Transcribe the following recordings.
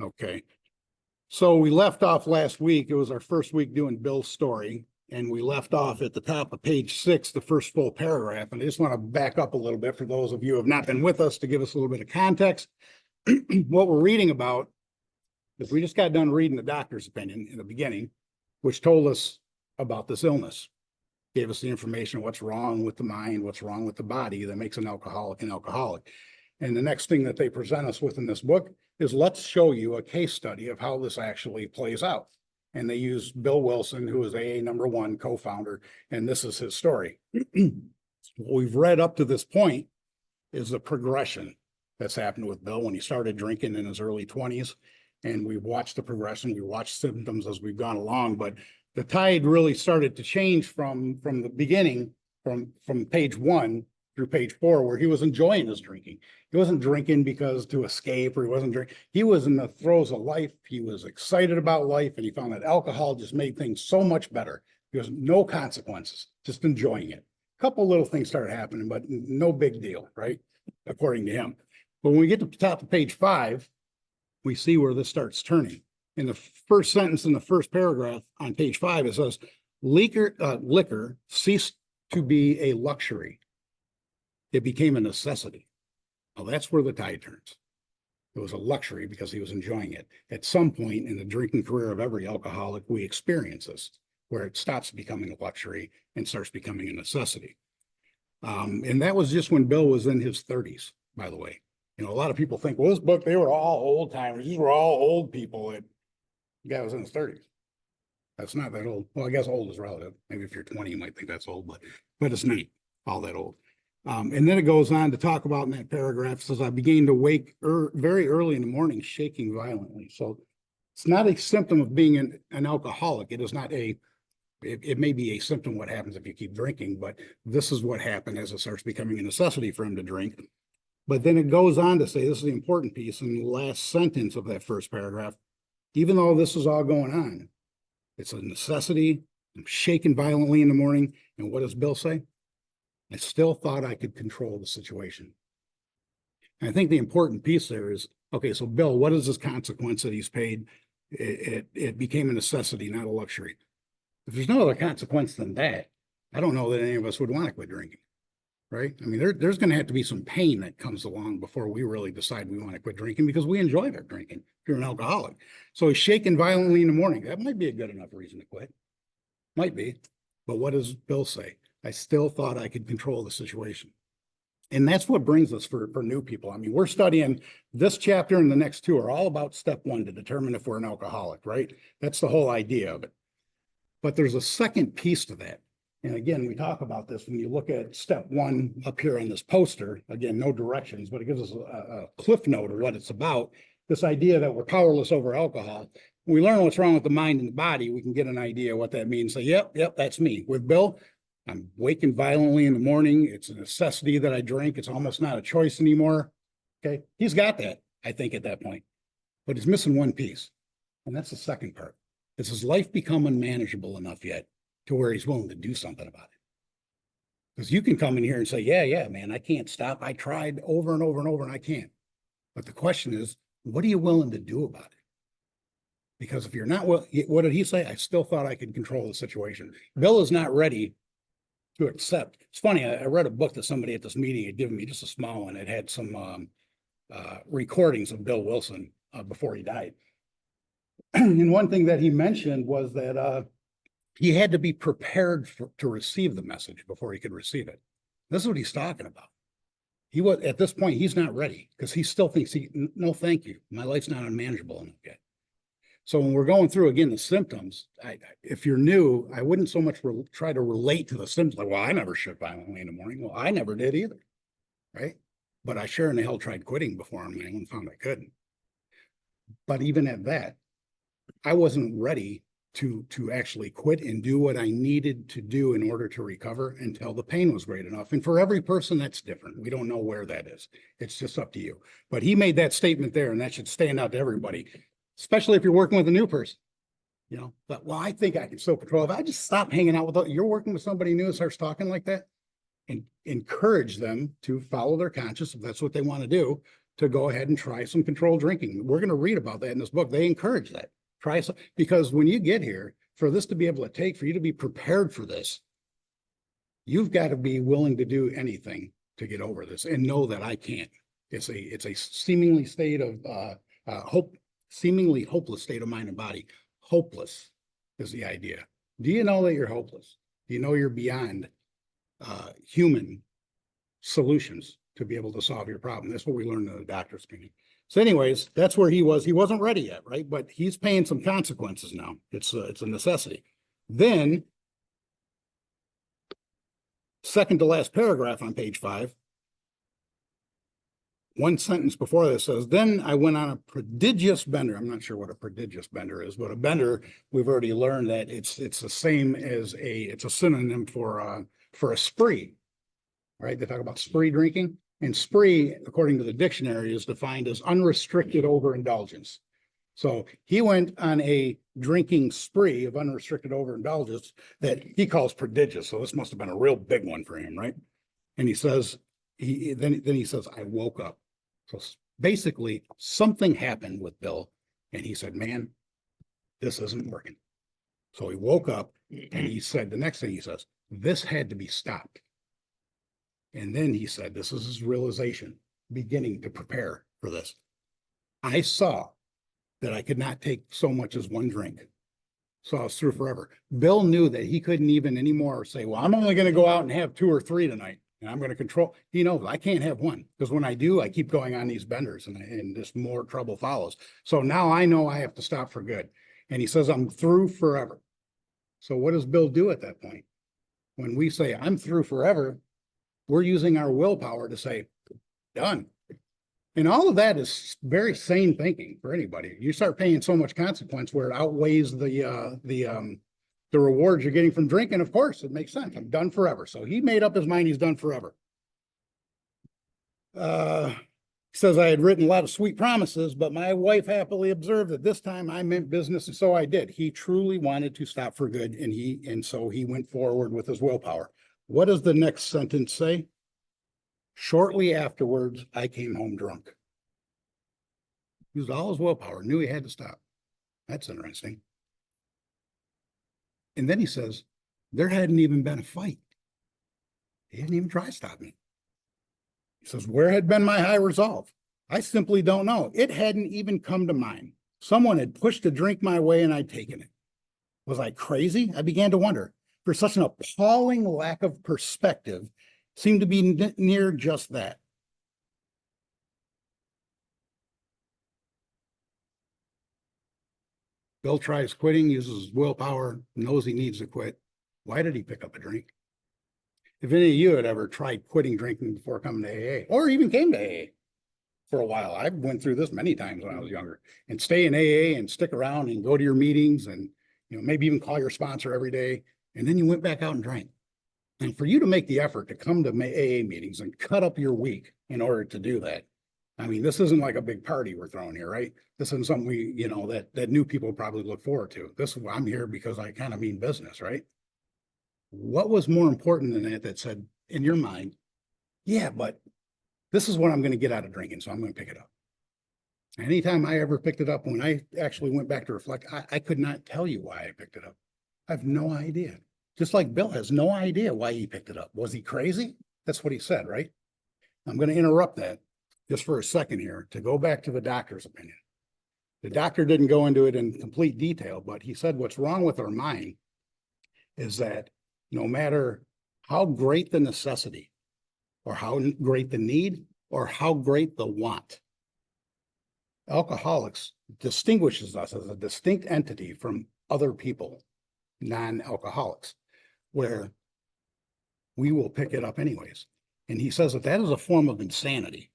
Okay. So we left off last week. It was our first week doing Bill's story, and we left off at the top of page 6, the first full paragraph. And I just want to back up a little bit for those of you who have not been with us to give us a little bit of context. What we're reading about is we just got done reading the doctor's opinion in the beginning, which told us about this illness, gave us the information of what's wrong with the mind, what's wrong with the body that makes an alcoholic an alcoholic. And the next thing that they present us with in this book is, let's show you a case study of how this actually plays out. And they use Bill Wilson, who is AA #1 co-founder, and this is his story. What we've read up to this point is the progression that's happened with Bill when he started drinking in his early 20s. And we've watched the progression, we watched symptoms as we've gone along, but the tide really started to change from the beginning, from page 1 through page 4, where he was enjoying his drinking. He wasn't drinking because to escape, or he wasn't drinking. He was in the throes of life. He was excited about life, and he found that alcohol just made things so much better. There was no consequences, just enjoying it. A couple little things started happening, but no big deal, right? According to him. But when we get to the top of page 5, we see where this starts turning. In the first sentence in the first paragraph on page 5, it says, liquor ceased to be a luxury. It became a necessity. Well, that's where the tide turns. It was a luxury because he was enjoying it. At some point in the drinking career of every alcoholic, we experience this, where it stops becoming a luxury and starts becoming a necessity. And that was just when Bill was in his 30s, by the way. You know, a lot of people think, well, this book, they were all old timers. These were all old people. The guy was in his 30s. That's not that old. Well, I guess old is relative. Maybe if you're 20, you might think that's old, but it's not all that old. And then it goes on to talk about in that paragraph, it says, I began to wake very early in the morning, shaking violently. So it's not a symptom of being an alcoholic. It is not it may be a symptom of what happens if you keep drinking, but this is what happened as it starts becoming a necessity for him to drink. But then it goes on to say, this is the important piece in the last sentence of that first paragraph, even though this is all going on, it's a necessity. I'm shaking violently in the morning. And what does Bill say? I still thought I could control the situation. And I think the important piece there is, okay, so Bill, what is this consequence that he's paid? It became a necessity, not a luxury. If there's no other consequence than that, I don't know that any of us would want to quit drinking, right? I mean, there's going to have to be some pain that comes along before we really decide we want to quit drinking, because we enjoy our drinking if you're an alcoholic. So he's shaking violently in the morning. That might be a good enough reason to quit. Might be. But what does Bill say? I still thought I could control the situation. And that's what brings us for new people. I mean, we're studying this chapter, and the next 2 are all about step 1 to determine if we're an alcoholic, right? That's the whole idea of it. But there's a second piece to that. And again, we talk about this when you look at step 1 up here on this poster. Again, no directions, but it gives us a cliff note of what it's about. This idea that we're powerless over alcohol. When we learn what's wrong with the mind and the body, we can get an idea of what that means. Say, yep, that's me. With Bill, I'm waking violently in the morning. It's a necessity that I drink. It's almost not a choice anymore. Okay, he's got that, I think, at that point. But he's missing one piece, and that's the second part. Has his life become unmanageable enough yet to where he's willing to do something about it? Because you can come in here and say, yeah, man, I can't stop. I tried over and over and over, and I can't. But the question is, what are you willing to do about it? Because if you're not, what did he say? I still thought I could control the situation. Bill is not ready to accept. It's funny, I read a book that somebody at this meeting had given me, just a small one. It had some recordings of Bill Wilson before he died. And one thing that he mentioned was that he had to be prepared to receive the message before he could receive it. This is what he's talking about. He was, at this point, he's not ready, because he still thinks, no, thank you. My life's not unmanageable enough yet. So when we're going through, again, the symptoms, if you're new, I wouldn't so much try to relate to the symptoms. Like, well, I never shook violently in the morning. Well, I never did either, right? But I sure in the hell tried quitting before on my own, found I couldn't. But even at that, I wasn't ready to actually quit and do what I needed to do in order to recover until the pain was great enough. And for every person, that's different. We don't know where that is. It's just up to you. But he made that statement there, and that should stand out to everybody, especially if you're working with a new person. You know, but well, I think I can still control. If I just stop hanging out with, you're working with somebody new and starts talking like that, and encourage them to follow their conscience if that's what they want to do. to go ahead and try some controlled drinking. We're going to read about that in this book. They encourage that. Try some, because when you get here, for this to be able to take, for you to be prepared for this, you've got to be willing to do anything to get over this and know that I can't. It's a seemingly state of seemingly hopeless state of mind and body. Hopeless is the idea. Do you know that you're hopeless? Do you know you're beyond human solutions to be able to solve your problem? That's what we learned in the doctor's opinion. So anyways, that's where he was. He wasn't ready yet, right? But he's paying some consequences now. It's a necessity. Then, second to last paragraph on page 5, one sentence before this says, then I went on a prodigious bender. I'm not sure what a prodigious bender is, but a bender, we've already learned that it's the same as it's a synonym for a spree, right? They talk about spree drinking, and spree, according to the dictionary, is defined as unrestricted overindulgence. So he went on a drinking spree of unrestricted overindulgence that he calls prodigious. So this must have been a real big one for him, right? And he says, then he says, I woke up. So basically something happened with Bill and he said, man, this isn't working. So he woke up and he said, the next thing he says, this had to be stopped. And then he said, this is his realization, beginning to prepare for this. I saw that I could not take so much as one drink. So I was through forever. Bill knew that he couldn't even anymore say, well, I'm only going to go out and have 2 or 3 tonight. And I'm going to control. He knows I can't have one, because when I do, I keep going on these benders and just more trouble follows. So now I know I have to stop for good. And he says, I'm through forever. So what does Bill do at that point? When we say I'm through forever, we're using our willpower to say, done. And all of that is very sane thinking for anybody. You start paying so much consequence where it outweighs the rewards you're getting from drinking. Of course, it makes sense. I'm done forever. So he made up his mind he's done forever. He says, I had written a lot of sweet promises, but my wife happily observed that this time I meant business, and so I did. He truly wanted to stop for good, and so he went forward with his willpower. What does the next sentence say? Shortly afterwards, I came home drunk. He used all his willpower, knew he had to stop. That's interesting. And then he says, there hadn't even been a fight. He didn't even try to stop me. He says, where had been my high resolve? I simply don't know. It hadn't even come to mind. Someone had pushed a drink my way and I'd taken it. Was I crazy? I began to wonder. For such an appalling lack of perspective seemed to be near just that. Bill tries quitting, uses his willpower, knows he needs to quit. Why did he pick up a drink? If any of you had ever tried quitting drinking before coming to AA, or even came to AA for a while, I went through this many times when I was younger, and stay in AA and stick around and go to your meetings and maybe even call your sponsor every day, and then you went back out and drank. And for you to make the effort to come to AA meetings and cut up your week in order to do that, I mean, this isn't like a big party we're throwing here, right? This isn't something we, that new people probably look forward to. I'm here because I kind of mean business, right? What was more important than that said in your mind, yeah, but this is what I'm going to get out of drinking, so I'm going to pick it up. Anytime I ever picked it up, when I actually went back to reflect, I could not tell you why I picked it up. I have no idea. Just like Bill has no idea why he picked it up. Was he crazy? That's what he said, right? I'm going to interrupt that just for a second here to go back to the doctor's opinion. The doctor didn't go into it in complete detail, but he said what's wrong with our mind is that no matter how great the necessity or how great the need or how great the want, alcoholics distinguishes us as a distinct entity from other people, non-alcoholics, where we will pick it up anyways. And he says that is a form of insanity.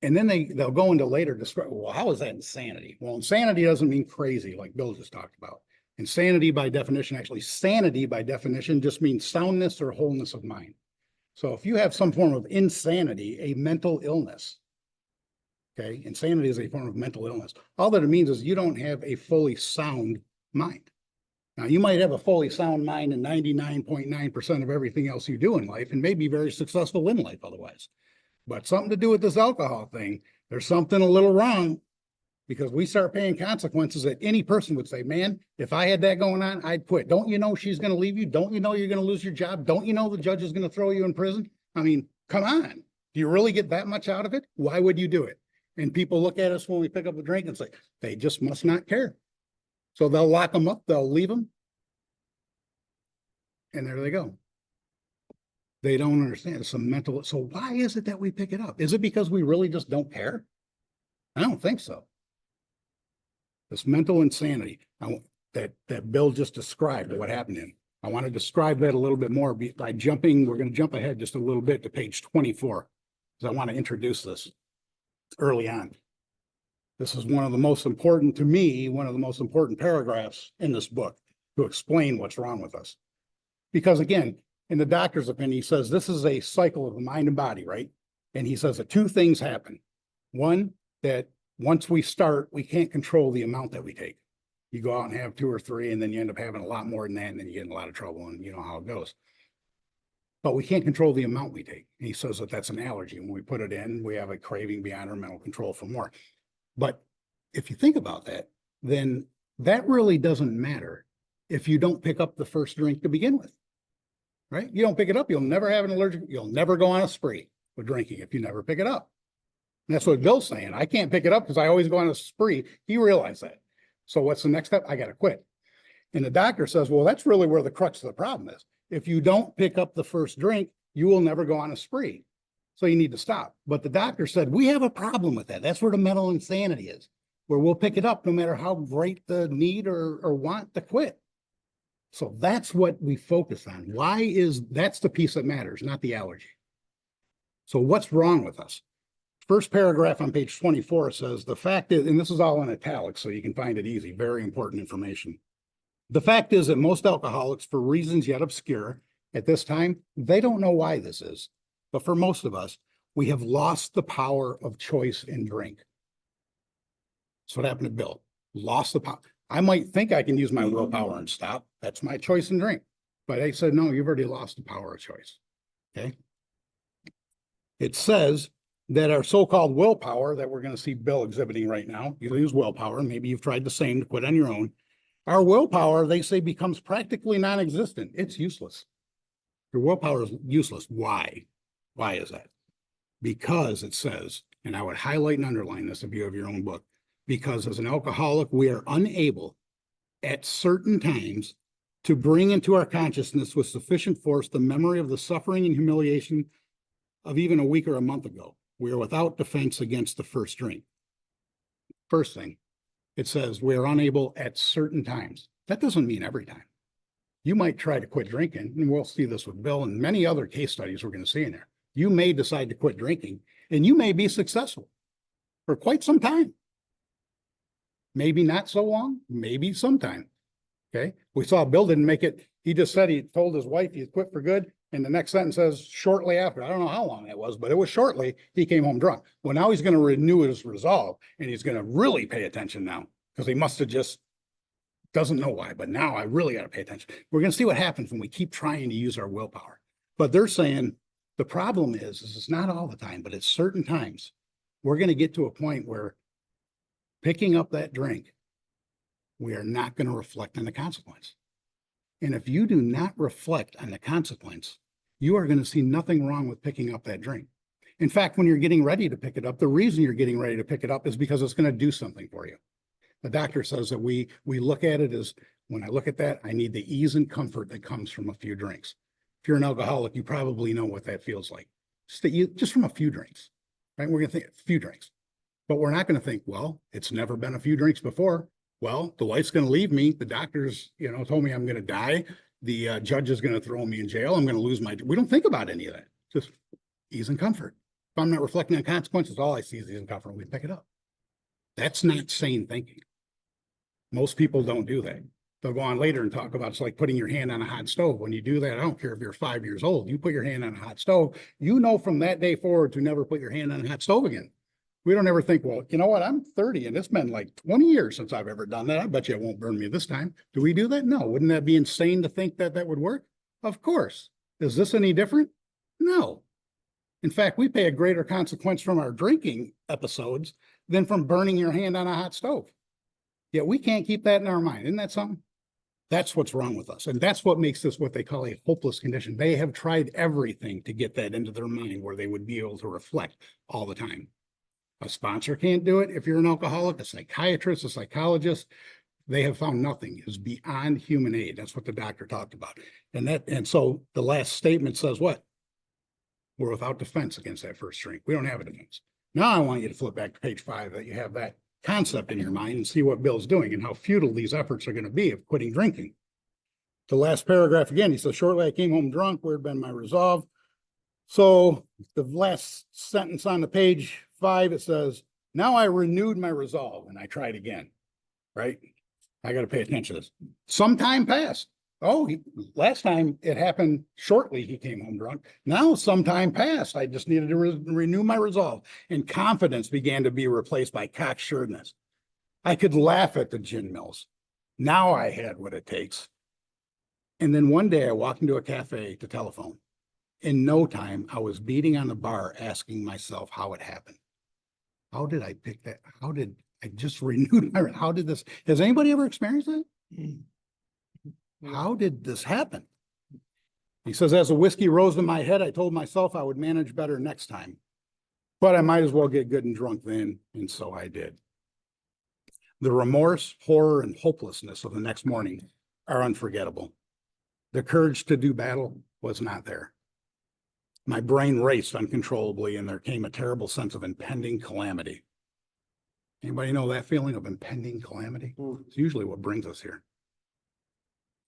And then they'll go into later describe, well, how is that insanity? Well, insanity doesn't mean crazy like Bill just talked about. Insanity by definition, actually sanity by definition just means soundness or wholeness of mind. So if you have some form of insanity, a mental illness, okay, insanity is a form of mental illness. All that it means is you don't have a fully sound mind. Now, you might have a fully sound mind in 99.9% of everything else you do in life and may be very successful in life otherwise. But something to do with this alcohol thing, there's something a little wrong, because we start paying consequences that any person would say, man, if I had that going on, I'd quit. Don't you know she's going to leave you? Don't you know you're going to lose your job? Don't you know the judge is going to throw you in prison? I mean, come on. Do you really get that much out of it? Why would you do it? And people look at us when we pick up a drink and say, they just must not care. So they'll lock them up, they'll leave them. And there they go. They don't understand. It's a mental. So why is it that we pick it up? Is it because we really just don't care? I don't think so. This mental insanity that Bill just described, what happened to him. I want to describe that a little bit more by jumping. We're going to jump ahead just a little bit to page 24, because I want to introduce this early on. This is one of the most important, to me, one of the most important paragraphs in this book to explain what's wrong with us. Because again, in the doctor's opinion, he says this is a cycle of the mind and body, right? And he says that two things happen. One, that once we start, we can't control the amount that we take. You go out and have 2 or 3, and then you end up having a lot more than that, and then you get in a lot of trouble, and you know how it goes. But we can't control the amount we take. And he says that that's an allergy. When we put it in, we have a craving beyond our mental control for more. But if you think about that, then that really doesn't matter if you don't pick up the first drink to begin with, right? You don't pick it up, you'll never have an allergic, you'll never go on a spree with drinking if you never pick it up. And that's what Bill's saying. I can't pick it up because I always go on a spree. He realized that. So what's the next step? I got to quit. And the doctor says, well, that's really where the crux of the problem is. If you don't pick up the first drink, you will never go on a spree. So you need to stop. But the doctor said, we have a problem with that. That's where the mental insanity is, where we'll pick it up no matter how great the need or want to quit. So that's what we focus on. That's the piece that matters, not the allergy. So what's wrong with us? First paragraph on page 24 says, the fact is, and this is all in italics, so you can find it easy, very important information. The fact is that most alcoholics, for reasons yet obscure at this time, they don't know why this is. But for most of us, we have lost the power of choice in drink. That's what happened to Bill. Lost the power. I might think I can use my willpower and stop. That's my choice in drink. But they said, no, you've already lost the power of choice. Okay. It says that our so-called willpower that we're going to see Bill exhibiting right now, you use willpower, maybe you've tried the same to quit on your own. Our willpower, they say, becomes practically non-existent. It's useless. Your willpower is useless. Why? Why is that? Because it says, and I would highlight and underline this if you have your own book, because as an alcoholic, we are unable at certain times to bring into our consciousness with sufficient force the memory of the suffering and humiliation of even a week or a month ago. We are without defense against the first drink. First thing, it says we are unable at certain times. That doesn't mean every time. You might try to quit drinking, and we'll see this with Bill and many other case studies we're going to see in there. You may decide to quit drinking, and you may be successful for quite some time. Maybe not so long, maybe sometime. Okay. We saw Bill didn't make it. He just said he told his wife he quit for good. And the next sentence says shortly after. I don't know how long that was, but it was shortly. He came home drunk. Well, now he's going to renew his resolve, and he's going to really pay attention now, because he must have just doesn't know why. But now I really got to pay attention. We're going to see what happens when we keep trying to use our willpower. But they're saying the problem is it's not all the time, but at certain times, we're going to get to a point where picking up that drink, we are not going to reflect on the consequence. And if you do not reflect on the consequence, you are going to see nothing wrong with picking up that drink. In fact, when you're getting ready to pick it up, the reason you're getting ready to pick it up is because it's going to do something for you. The doctor says that we look at it as, when I look at that, I need the ease and comfort that comes from a few drinks. If you're an alcoholic, you probably know what that feels like. Just from a few drinks, right? We're going to think a few drinks, but we're not going to think, well, it's never been a few drinks before. Well, the wife's going to leave me. The doctors, told me I'm going to die. The judge is going to throw me in jail. I'm going to lose we don't think about any of that. Just ease and comfort. If I'm not reflecting on consequences, all I see is ease and comfort. We pick it up. That's not sane thinking. Most people don't do that. They'll go on later and talk about it's like putting your hand on a hot stove. When you do that, I don't care if you're 5 years old, you put your hand on a hot stove, from that day forward to never put your hand on a hot stove again. We don't ever think, well, you know what? I'm 30 and it's been like 20 years since I've ever done that. I bet you it won't burn me this time. Do we do that? No. Wouldn't that be insane to think that that would work? Of course. Is this any different? No. In fact, we pay a greater consequence from our drinking episodes than from burning your hand on a hot stove. Yet we can't keep that in our mind. Isn't that something? That's what's wrong with us. And that's what makes this what they call a hopeless condition. They have tried everything to get that into their mind where they would be able to reflect all the time. A sponsor can't do it if you're an alcoholic, a psychiatrist, a psychologist. They have found nothing is beyond human aid. That's what the doctor talked about. And so the last statement says what? We're without defense against that first drink. We don't have a defense. Now I want you to flip back to page 5 that you have that concept in your mind and see what Bill's doing and how futile these efforts are going to be of quitting drinking. The last paragraph again, he says, shortly I came home drunk, where had been my resolve. So the last sentence on the page 5, it says, now I renewed my resolve and I tried again, right? I got to pay attention to this. Some time passed. Oh, last time it happened shortly, he came home drunk. Now some time passed. I just needed to renew my resolve, and confidence began to be replaced by cocksureness. I could laugh at the gin mills. Now I had what it takes. And then one day I walked into a cafe to telephone. In no time, I was beating on the bar, asking myself how it happened. How did I pick that? How did I just renewed my, how did this, has anybody ever experienced that? How did this happen? He says, as the whiskey rose in my head, I told myself I would manage better next time, but I might as well get good and drunk then. And so I did. The remorse, horror, and hopelessness of the next morning are unforgettable. The courage to do battle was not there. My brain raced uncontrollably, and there came a terrible sense of impending calamity. Anybody know that feeling of impending calamity? It's usually what brings us here.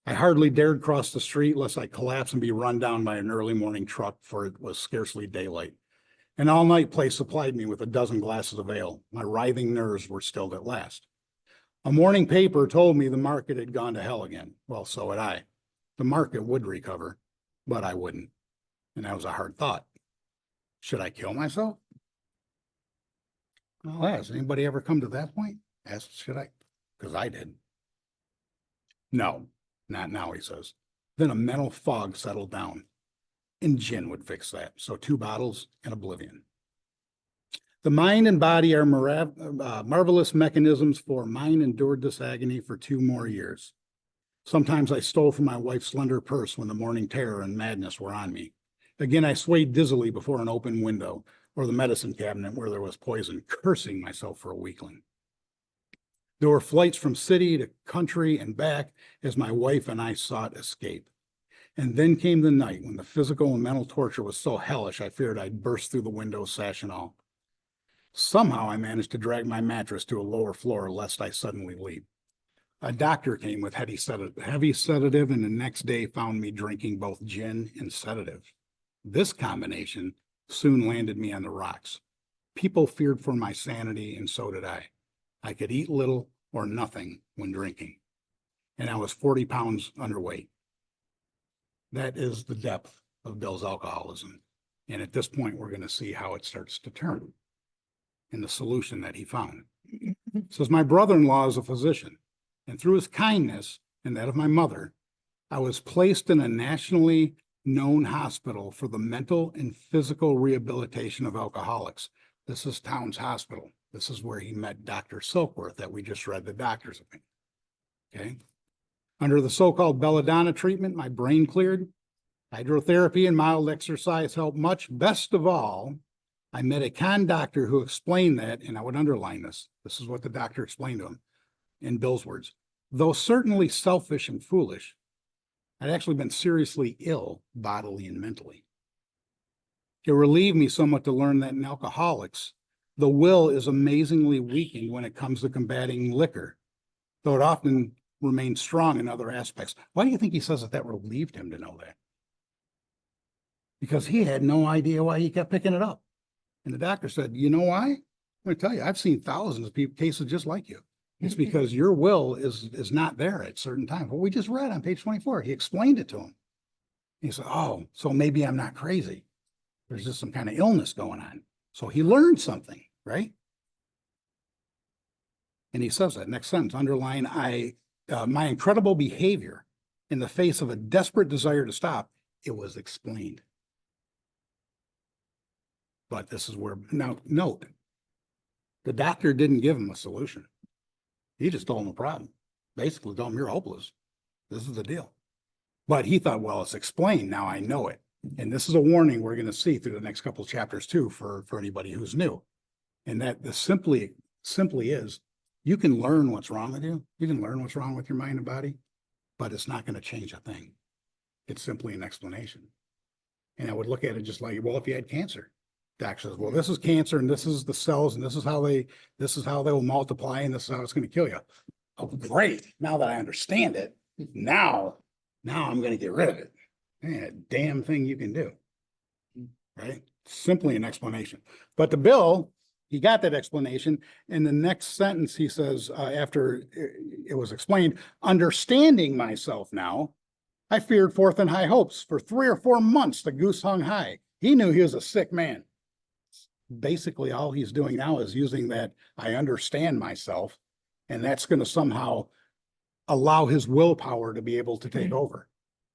I hardly dared cross the street lest I collapse and be run down by an early morning truck, for it was scarcely daylight. An all-night place supplied me with a dozen glasses of ale. My writhing nerves were stilled at last. A morning paper told me the market had gone to hell again. Well, so had I. The market would recover, but I wouldn't. And that was a hard thought. Should I kill myself? Well, has anybody ever come to that point? Asked, should I? Because I did. No, not now, he says. Then a mental fog settled down, and gin would fix that. So 2 bottles and oblivion. The mind and body are marvelous mechanisms, for mine endured this agony for 2 more years. Sometimes I stole from my wife's slender purse when the morning terror and madness were on me. Again, I swayed dizzily before an open window or the medicine cabinet where there was poison, cursing myself for a weakling. There were flights from city to country and back as my wife and I sought escape. And then came the night when the physical and mental torture was so hellish I feared I'd burst through the window, sash and all. Somehow I managed to drag my mattress to a lower floor lest I suddenly leap. A doctor came with heavy sedative, and the next day found me drinking both gin and sedative. This combination soon landed me on the rocks. People feared for my sanity, and so did I. I could eat little or nothing when drinking, and I was 40 pounds underweight. That is the depth of Bill's alcoholism. And at this point, we're going to see how it starts to turn and the solution that he found. It says, my brother-in-law is a physician, and through his kindness and that of my mother, I was placed in a nationally known hospital for the mental and physical rehabilitation of alcoholics. This is Towns Hospital. This is where he met Dr. Silkworth that we just read the doctor's opinion. Okay. Under the so-called belladonna treatment, my brain cleared. Hydrotherapy and mild exercise helped much. Best of all, I met a con doctor who explained that, and I would underline this. This is what the doctor explained to him in Bill's words. Though certainly selfish and foolish, I'd actually been seriously ill, bodily and mentally. It relieved me somewhat to learn that in alcoholics, the will is amazingly weakened when it comes to combating liquor, though it often remains strong in other aspects. Why do you think he says that relieved him to know that? Because he had no idea why he kept picking it up. And the doctor said, you know why? I'm going to tell you, I've seen thousands of cases just like you. It's because your will is not there at certain times. What we just read on page 24, he explained it to him. He said, oh, so maybe I'm not crazy. There's just some kind of illness going on. So he learned something, right? And he says that next sentence, underline, my incredible behavior in the face of a desperate desire to stop, it was explained. But this is where, now note, the doctor didn't give him a solution. He just told him a problem. Basically told him you're hopeless. This is the deal. But he thought, well, it's explained. Now I know it. And this is a warning we're going to see through the next couple of chapters too, for anybody who's new. And that the simply is, you can learn what's wrong with you. You can learn what's wrong with your mind and body, but it's not going to change a thing. It's simply an explanation. And I would look at it just like, well, if you had cancer, doctor says, well, this is cancer and this is the cells and this is how they will multiply and this is how it's going to kill you. Oh, great. Now that I understand it, now I'm going to get rid of it. Man, a damn thing you can do, right? Simply an explanation. But the Bill, he got that explanation. In the next sentence, he says, after it was explained, understanding myself now, I feared forth in high hopes. For 3 or 4 months, the goose hung high. He knew he was a sick man. Basically, all he's doing now is using that, I understand myself, and that's going to somehow allow his willpower to be able to take over.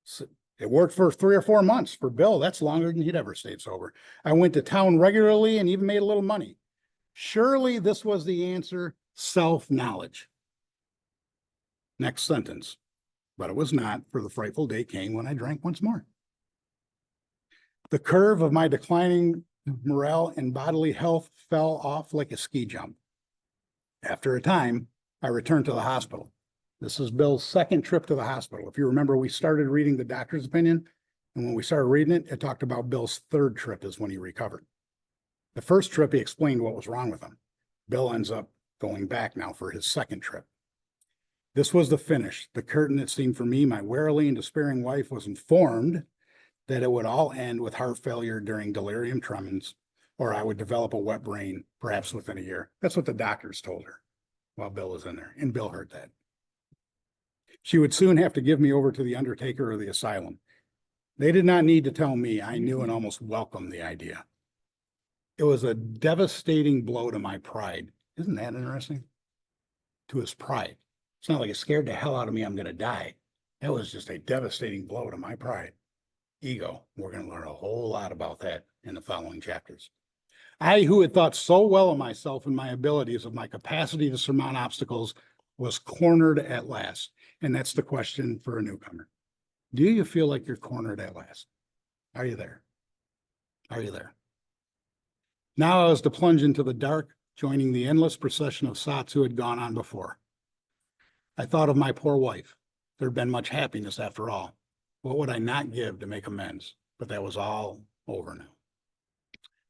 So it worked for 3 or 4 months. For Bill, that's longer than he'd ever stayed sober. I went to town regularly and even made a little money. Surely this was the answer, self-knowledge. Next sentence. But it was not, for the frightful day came when I drank once more. The curve of my declining morale and bodily health fell off like a ski jump. After a time, I returned to the hospital. This is Bill's second trip to the hospital. If you remember, we started reading the doctor's opinion, and when we started reading it, it talked about Bill's third trip is when he recovered. The first trip, he explained what was wrong with him. Bill ends up going back now for his second trip. This was the finish. The curtain, it seemed for me, my wearily and despairing wife was informed that it would all end with heart failure during delirium tremens, or I would develop a wet brain, perhaps within a year. That's what the doctors told her while Bill was in there, and Bill heard that. She would soon have to give me over to the undertaker or the asylum. They did not need to tell me. I knew and almost welcomed the idea. It was a devastating blow to my pride. Isn't that interesting? To his pride. It's not like it scared the hell out of me, I'm going to die. That was just a devastating blow to my pride. Ego. We're going to learn a whole lot about that in the following chapters. I, who had thought so well of myself and my abilities, of my capacity to surmount obstacles, was cornered at last. And that's the question for a newcomer. Do you feel like you're cornered at last? Are you there? Are you there? Now I was to plunge into the dark, joining the endless procession of sots who had gone on before. I thought of my poor wife. There had been much happiness after all. What would I not give to make amends? But that was all over now.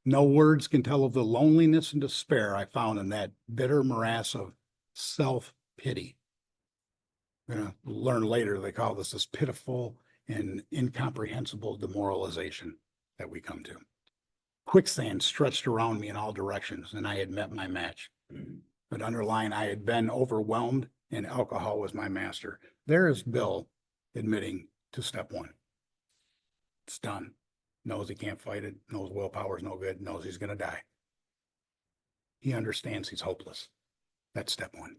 No words can tell of the loneliness and despair I found in that bitter morass of self-pity. We're going to learn later they call this pitiful and incomprehensible demoralization that we come to. Quicksand stretched around me in all directions, and I had met my match. But underlying, I had been overwhelmed, and alcohol was my master. There is Bill admitting to step one. It's done. Knows he can't fight it, knows willpower is no good, knows he's going to die. He understands he's hopeless. That's step one.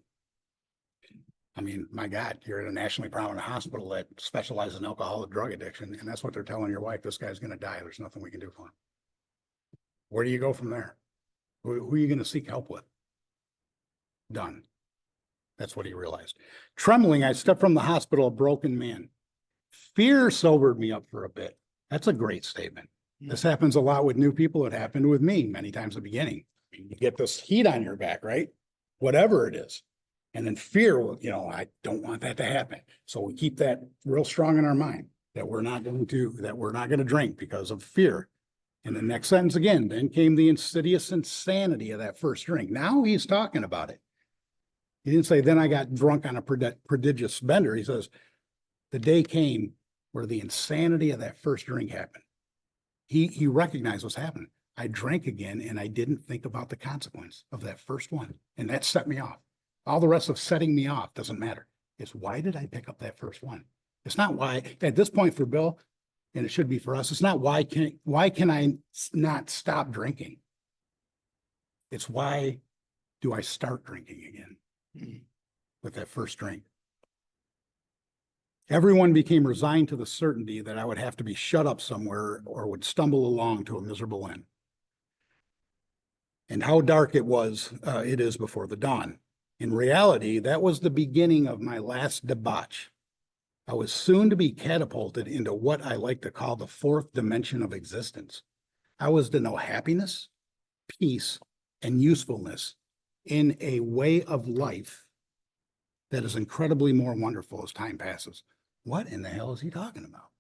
I mean, my God, you're at a nationally prominent hospital that specializes in alcoholic drug addiction, and that's what they're telling your wife, this guy's going to die. There's nothing we can do for him. Where do you go from there? Who are you going to seek help with? Done. That's what he realized. Trembling, I stepped from the hospital, a broken man. Fear sobered me up for a bit. That's a great statement. This happens a lot with new people. It happened with me many times at the beginning. You get this heat on your back, right? Whatever it is. And then fear, I don't want that to happen. So we keep that real strong in our mind that we're not going to drink because of fear. And the next sentence again, then came the insidious insanity of that first drink. Now he's talking about it. He didn't say, then I got drunk on a prodigious bender. He says, the day came where the insanity of that first drink happened. He recognized what's happening. I drank again and I didn't think about the consequence of that first one. And that set me off. All the rest of setting me off doesn't matter. It's why did I pick up that first one? It's not why, at this point for Bill, and it should be for us, it's not why can I not stop drinking? It's why do I start drinking again with that first drink? Everyone became resigned to the certainty that I would have to be shut up somewhere or would stumble along to a miserable end. and how dark it is before the dawn. In reality, that was the beginning of my last debauch. I was soon to be catapulted into what I like to call the fourth dimension of existence. I was to know happiness, peace, and usefulness in a way of life that is incredibly more wonderful as time passes. What in the hell is he talking about?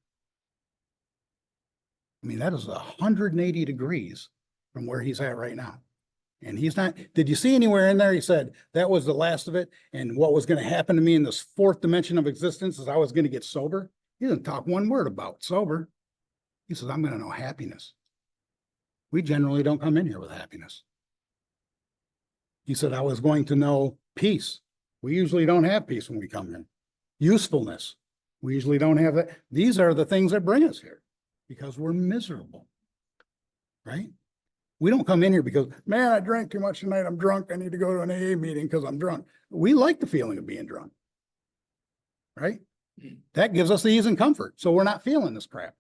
I mean, that is 180 degrees from where he's at right now. And he's not, did you see anywhere in there? He said that was the last of it. And what was going to happen to me in this fourth dimension of existence is I was going to get sober. He didn't talk one word about sober. He says, I'm going to know happiness. We generally don't come in here with happiness. He said, I was going to know peace. We usually don't have peace when we come in. Usefulness. We usually don't have that. These are the things that bring us here because we're miserable, right? We don't come in here because, man, I drank too much tonight. I'm drunk. I need to go to an AA meeting because I'm drunk. We like the feeling of being drunk, right? That gives us ease and comfort. So we're not feeling this crap.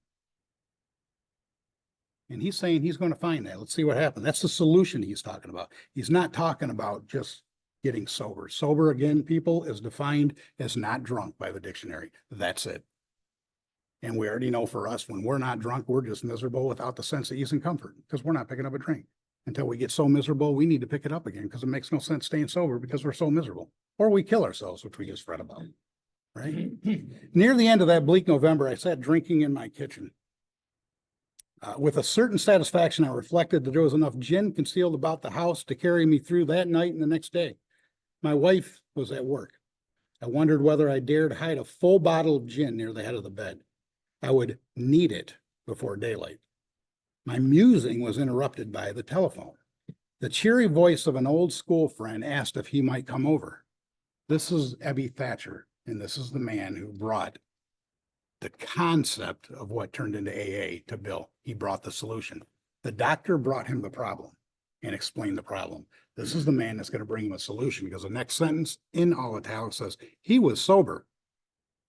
And he's saying he's going to find that. Let's see what happens. That's the solution he's talking about. He's not talking about just getting sober. Sober, again, people, is defined as not drunk by the dictionary. That's it. And we already know for us, when we're not drunk, we're just miserable without the sense of ease and comfort because we're not picking up a drink. Until we get so miserable, we need to pick it up again because it makes no sense staying sober because we're so miserable. Or we kill ourselves, which we just read about, right? Near the end of that bleak November, I sat drinking in my kitchen. With a certain satisfaction, I reflected that there was enough gin concealed about the house to carry me through that night and the next day. My wife was at work. I wondered whether I dared hide a full bottle of gin near the head of the bed. I would need it before daylight. My musing was interrupted by the telephone. The cheery voice of an old school friend asked if he might come over. This is Ebby Thatcher, and this is the man who brought the concept of what turned into AA to Bill. He brought the solution. The doctor brought him the problem and explained the problem. This is the man that's going to bring him a solution because the next sentence in all italics says he was sober.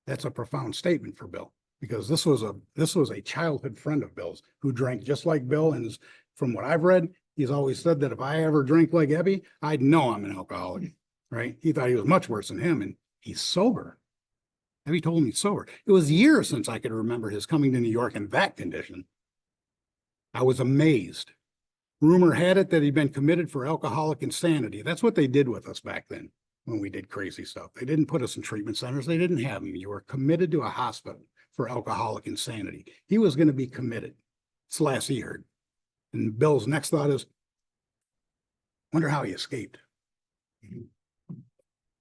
That's a profound statement for Bill because this was a childhood friend of Bill's who drank just like Bill. And from what I've read, he's always said that if I ever drink like Ebby, I'd know I'm an alcoholic, right? He thought he was much worse than him and he's sober. Ebby told him he's sober. It was years since I could remember his coming to New York in that condition. I was amazed. Rumor had it that he'd been committed for alcoholic insanity. That's what they did with us back then when we did crazy stuff. They didn't put us in treatment centers. They didn't have him. You were committed to a hospital for alcoholic insanity. He was going to be committed. It's the last he heard. And Bill's next thought is, wonder how he escaped.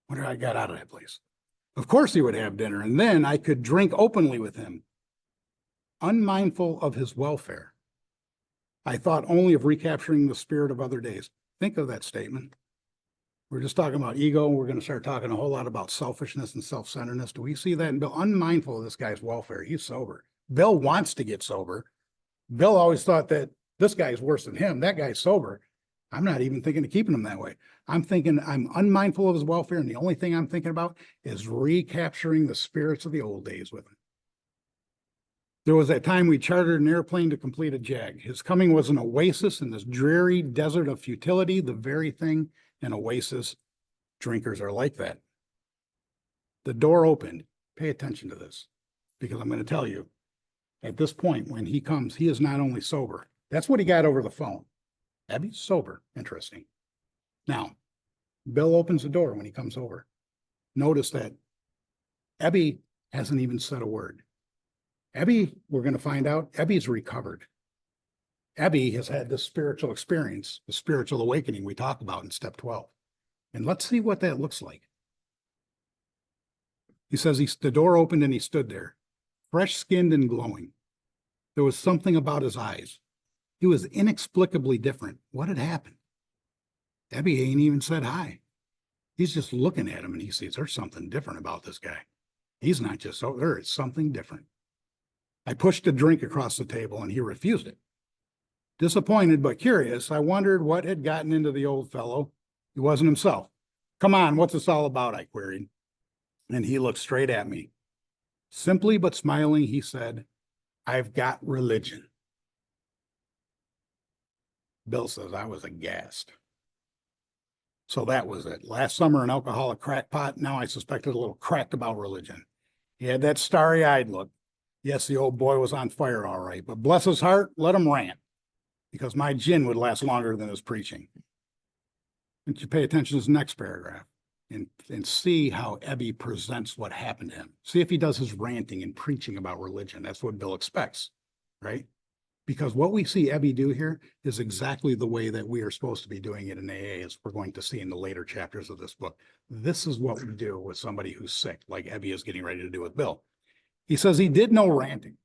Wonder how he got out of that place. Of course he would have dinner, and then I could drink openly with him, unmindful of his welfare. I thought only of recapturing the spirit of other days. Think of that statement. We're just talking about ego. We're going to start talking a whole lot about selfishness and self-centeredness. Do we see that in Bill? Unmindful of this guy's welfare. He's sober. Bill wants to get sober. Bill always thought that this guy's worse than him. That guy's sober. I'm not even thinking of keeping him that way. I'm thinking I'm unmindful of his welfare, and the only thing I'm thinking about is recapturing the spirits of the old days with him. There was that time we chartered an airplane to complete a jag. His coming was an oasis in this dreary desert of futility, the very thing an oasis drinkers are like that. The door opened. Pay attention to this, because I'm going to tell you, at this point, when he comes, he is not only sober. That's what he got over the phone. Ebby's sober. Interesting. Now, Bill opens the door when he comes over. Notice that Ebby hasn't even said a word. Ebby, we're going to find out, Ebby's recovered. Ebby has had this spiritual experience, the spiritual awakening we talk about in step 12. And let's see what that looks like. He says the door opened and he stood there, fresh-skinned and glowing. There was something about his eyes. He was inexplicably different. What had happened? Ebby ain't even said hi. He's just looking at him and he sees there's something different about this guy. He's not just, oh, there is something different. I pushed a drink across the table and he refused it. Disappointed but curious, I wondered what had gotten into the old fellow. He wasn't himself. Come on, what's this all about? I queried. And he looked straight at me. Simply but smiling, he said, I've got religion. Bill says, I was aghast. So that was it. Last summer, an alcoholic crackpot. Now I suspected a little cracked about religion. He had that starry-eyed look. Yes, the old boy was on fire, all right, but bless his heart, let him rant, because my gin would last longer than his preaching. And you pay attention to this next paragraph and see how Ebby presents what happened to him. See if he does his ranting and preaching about religion. That's what Bill expects, right? Because what we see Ebby do here is exactly the way that we are supposed to be doing it in AA, as we're going to see in the later chapters of this book. This is what we do with somebody who's sick, like Ebby is getting ready to do with Bill. He says he did no ranting,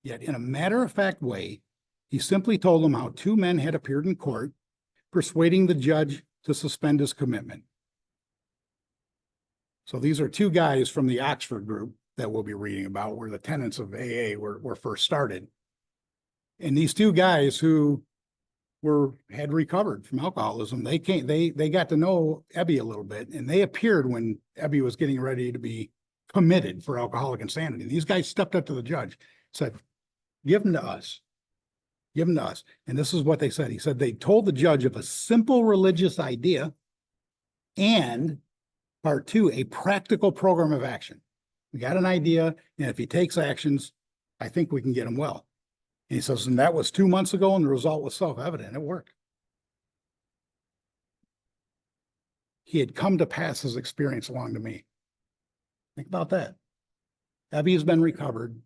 yet in a matter-of-fact way, he simply told them how two men had appeared in court, persuading the judge to suspend his commitment. So these are two guys from the Oxford group that we'll be reading about, where the tenets of AA were first started. And these two guys who had recovered from alcoholism, they got to know Ebby a little bit, and they appeared when Ebby was getting ready to be committed for alcoholic insanity. These guys stepped up to the judge, said, give them to us. Give them to us. And this is what they said. He said they told the judge of a simple religious idea and part two, a practical program of action. We got an idea, and if he takes actions, I think we can get him well. And he says, and that was 2 months ago, and the result was self-evident. It worked. He had come to pass his experience along to me. Think about that. Ebby has been recovered.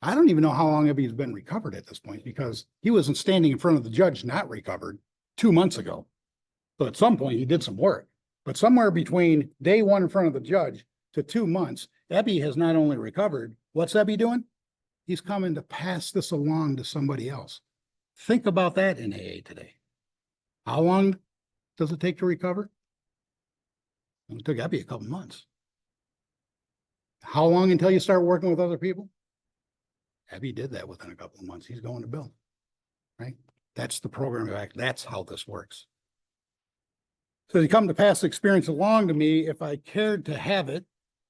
I don't even know how long Ebby has been recovered at this point, because he wasn't standing in front of the judge not recovered 2 months ago. So at some point, he did some work. But somewhere between day one in front of the judge to 2 months, Ebby has not only recovered, what's Ebby doing? He's coming to pass this along to somebody else. Think about that in AA today. How long does it take to recover? It took Ebby a couple months. How long until you start working with other people? Ebby did that within a couple of months. He's going to Bill, right? That's the program of act. That's how this works. So he come to pass experience along to me. If I cared to have it,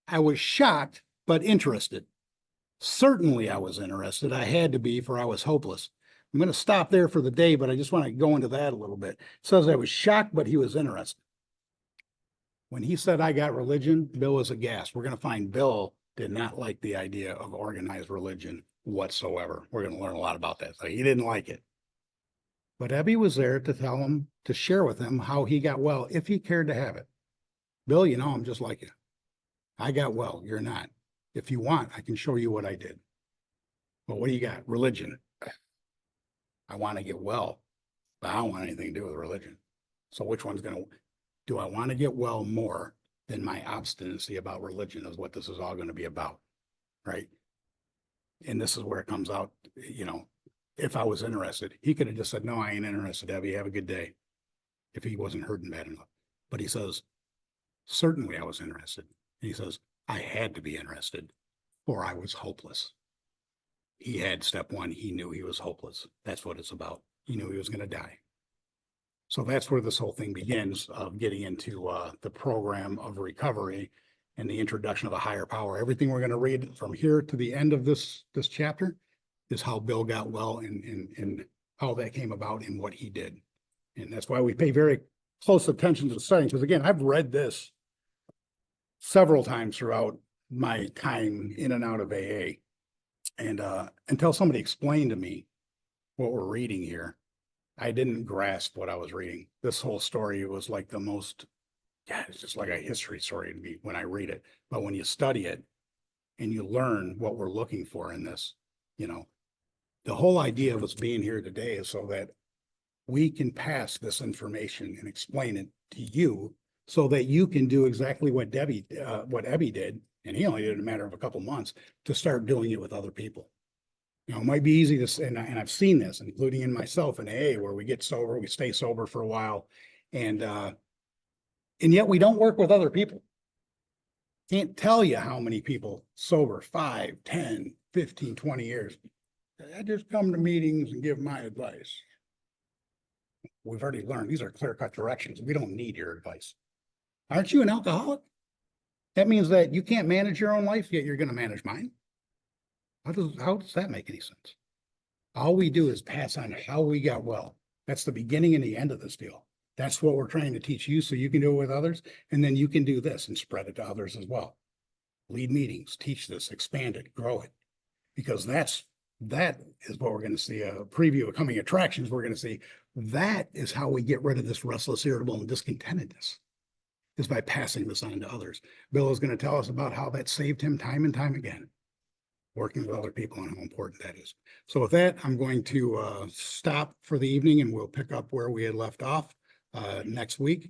I was shocked, but interested. Certainly I was interested. I had to be, for I was hopeless. I'm going to stop there for the day, but I just want to go into that a little bit. It says I was shocked, but he was interested. When he said I got religion, Bill was aghast. We're going to find Bill did not like the idea of organized religion whatsoever. We're going to learn a lot about that. So he didn't like it. But Ebby was there to tell him, to share with him how he got well, if he cared to have it. Bill, you know, I'm just like you. I got well, you're not. If you want, I can show you what I did. Well, what do you got? Religion. I want to get well, but I don't want anything to do with religion. So which one's going to, do I want to get well more than my obstinacy about religion is what this is all going to be about, right? And this is where it comes out, you know, if I was interested, he could have just said, no, I ain't interested, Abby, have a good day, if he wasn't hurting bad enough. But he says, certainly I was interested. And he says, I had to be interested, or I was hopeless. He had step one. He knew he was hopeless. That's what it's about. He knew he was going to die. So that's where this whole thing begins, of getting into the program of recovery and the introduction of a higher power. Everything we're going to read from here to the end of this chapter is how Bill got well and how that came about and what he did. And that's why we pay very close attention to the study. Because again, I've read this several times throughout my time in and out of AA. And until somebody explained to me what we're reading here, I didn't grasp what I was reading. This whole story was like the most, yeah, it's just like a history story to me when I read it. But when you study it and you learn what we're looking for in this, you know, the whole idea of us being here today is so that we can pass this information and explain it to you so that you can do exactly what Ebby did, and he only did it in a matter of a couple months, to start doing it with other people. You know, it might be easy to say, and I've seen this, including in myself in AA, where we get sober, we stay sober for a while, and yet we don't work with other people. Can't tell you how many people sober 5, 10, 15, 20 years. I just come to meetings and give my advice. We've already learned these are clear-cut directions. We don't need your advice. Aren't you an alcoholic? That means that you can't manage your own life, yet you're going to manage mine. How does that make any sense? All we do is pass on how we got well. That's the beginning and the end of this deal. That's what we're trying to teach you so you can do it with others. And then you can do this and spread it to others as well. Lead meetings, teach this, expand it, grow it. Because that is what we're going to see, a preview of coming attractions. We're going to see that is how we get rid of this restless, irritable, and discontentedness, is by passing this on to others. Bill is going to tell us about how that saved him time and time again, working with other people and how important that is. So with that, I'm going to stop for the evening and we'll pick up where we had left off next week.